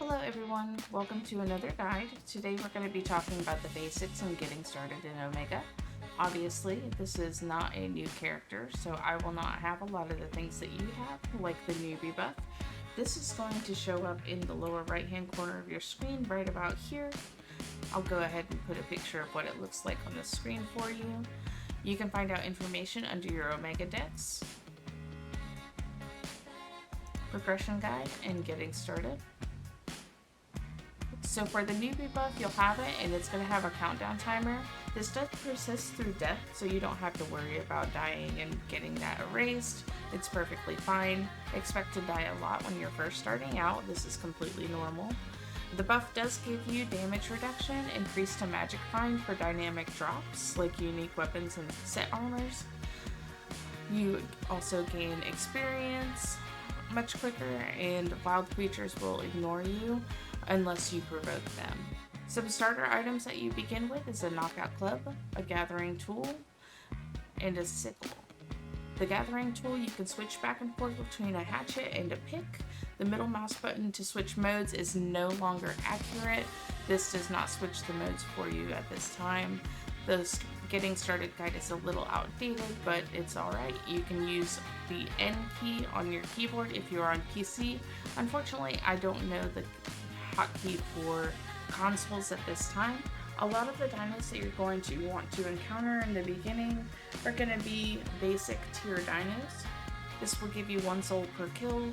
Hello everyone, welcome to another guide. Today we're going to be talking about the basics and getting started in Omega. Obviously, this is not a new character, so I will not have a lot of the things that you have, like the newbie buff. This is going to show up in the lower right hand corner of your screen right about here. I'll go ahead and put a picture of what it looks like on the screen for you. You can find out information under your Omega decks, progression guide, and getting started. So for the newbie buff, you'll have it, and it's going to have a countdown timer. This does persist through death, so you don't have to worry about dying and getting that erased. It's perfectly fine. Expect to die a lot when you're first starting out. This is completely normal. The buff does give you damage reduction, increased to magic find for dynamic drops, like unique weapons and set armors. You also gain experience much quicker, and wild creatures will ignore you unless you provoke them. Some starter items that you begin with is a knockout club, a gathering tool, and a sickle. The gathering tool, you can switch back and forth between a hatchet and a pick. The middle mouse button to switch modes is no longer accurate. This does not switch the modes for you at this time. The getting started guide is a little outdated, but it's alright. You can use the N key on your keyboard if you're on PC. Unfortunately, I don't know the hotkey for consoles at this time. A lot of the dinos that you're going to want to encounter in the beginning are going to be basic tier dinos. This will give you 1 soul per kill.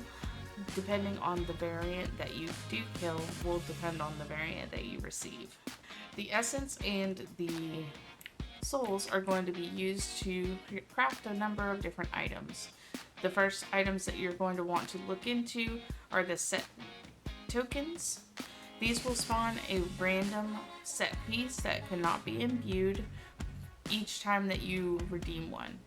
Depending on the variant that you do kill will depend on the variant that you receive. The essence and the souls are going to be used to craft a number of different items. The first items that you're going to want to look into are the set tokens. These will spawn a random set piece that cannot be imbued each time that you redeem one.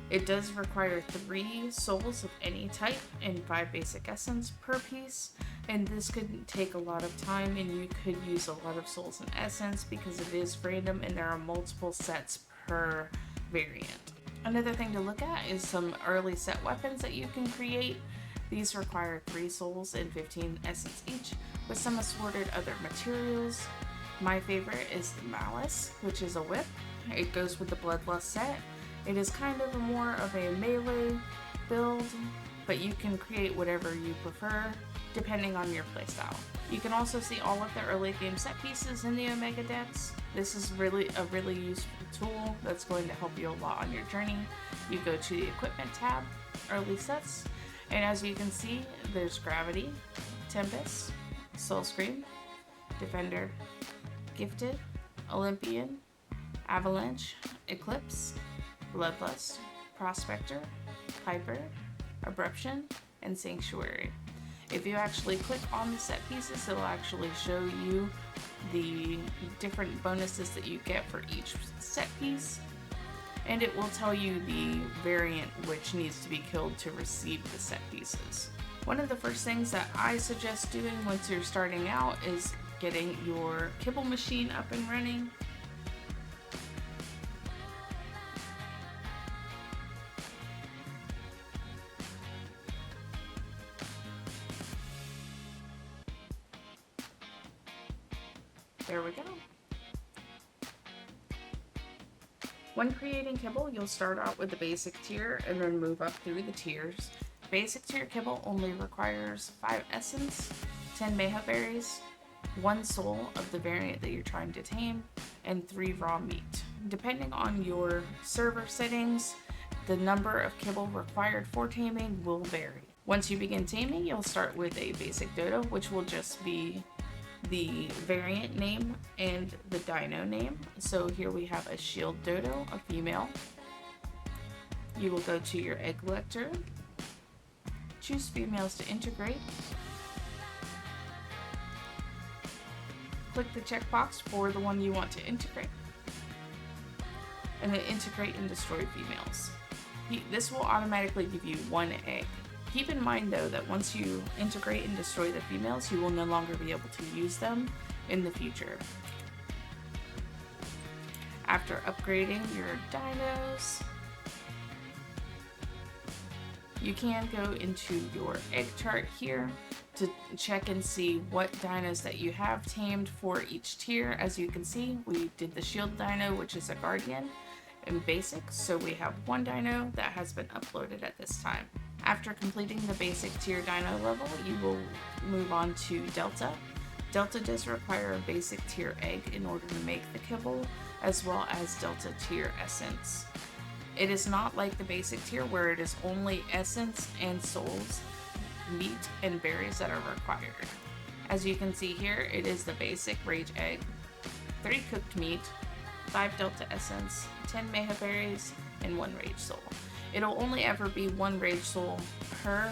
It does require 3 souls of any type and 5 basic essence per piece, and this could take a lot of time, and you could use a lot of souls and essence because it is random and there are multiple sets per variant. Another thing to look at is some early set weapons that you can create. These require 3 souls and 15 essence each, with some assorted other materials. My favorite is the Malice, which is a whip. It goes with the Bloodlust set. It is kind of more of a melee build, but you can create whatever you prefer depending on your playstyle. You can also see all of the early game set pieces in the Omega decks. This is really a really useful tool that's going to help you a lot on your journey. You go to the equipment tab, early sets, and as you can see, there's Gravity, Tempest, Soul Scream, Defender, Gifted, Olympian, Avalanche, Eclipse, Bloodlust, Prospector, Piper, Abruption, and Sanctuary. If you actually click on the set pieces, it'll actually show you the different bonuses that you get for each set piece, and it will tell you the variant which needs to be killed to receive the set pieces. One of the first things that I suggest doing once you're starting out is getting your kibble machine up and running. There we go. When creating kibble, you'll start out with the basic tier and then move up through the tiers. Basic tier kibble only requires 5 essence, 10 meha berries, 1 soul of the variant that you're trying to tame, and 3 raw meat. Depending on your server settings, the number of kibble required for taming will vary. Once you begin taming, you'll start with a basic dodo, which will just be the variant name and the dino name. So here we have a shield dodo, a female. You will go to your egg collector, choose females to integrate, click the checkbox for the one you want to integrate, and then integrate and destroy females. This will automatically give you 1 egg. Keep in mind though that once you integrate and destroy the females, you will no longer be able to use them in the future. After upgrading your dinos, you can go into your egg chart here to check and see what dinos that you have tamed for each tier. As you can see, we did the shield dino, which is a guardian in basic, so we have one dino that has been uploaded at this time. After completing the basic tier dino level, you will move on to Delta. Delta does require a basic tier egg in order to make the kibble, as well as Delta tier essence. It is not like the basic tier where it is only essence and souls, meat, and berries that are required. As you can see here, it is the basic rage egg, 3 cooked meat, 5 Delta essence, 10 meha berries, and 1 rage soul. It'll only ever be 1 rage soul per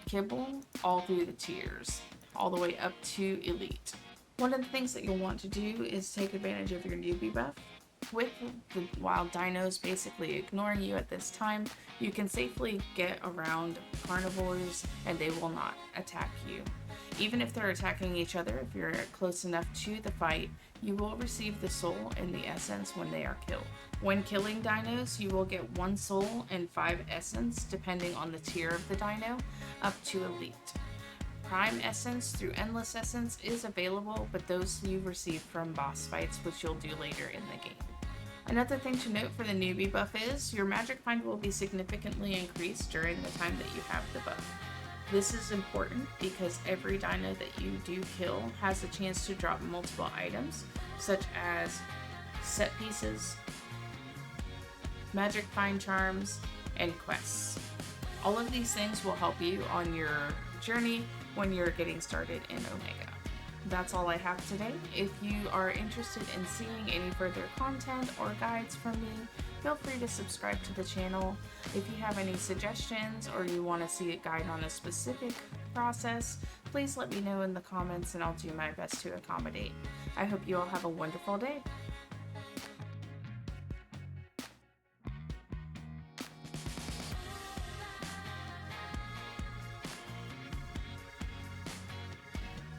kibble all through the tiers, all the way up to elite. One of the things that you'll want to do is take advantage of your newbie buff. With the wild dinos basically ignoring you at this time, you can safely get around carnivores and they will not attack you. Even if they're attacking each other, if you're close enough to the fight, you will receive the soul and the essence when they are killed. When killing dinos, you will get 1 soul and 5 essence depending on the tier of the dino, up to elite. Prime essence through endless essence is available, but those you receive from boss fights, which you'll do later in the game. Another thing to note for the newbie buff is your magic find will be significantly increased during the time that you have the buff. This is important because every dino that you do kill has a chance to drop multiple items, such as set pieces, magic find charms, and quests. All of these things will help you on your journey when you're getting started in Omega. That's all I have today. If you are interested in seeing any further content or guides from me, feel free to subscribe to the channel. If you have any suggestions or you want to see a guide on a specific process, please let me know in the comments and I'll do my best to accommodate. I hope you all have a wonderful day.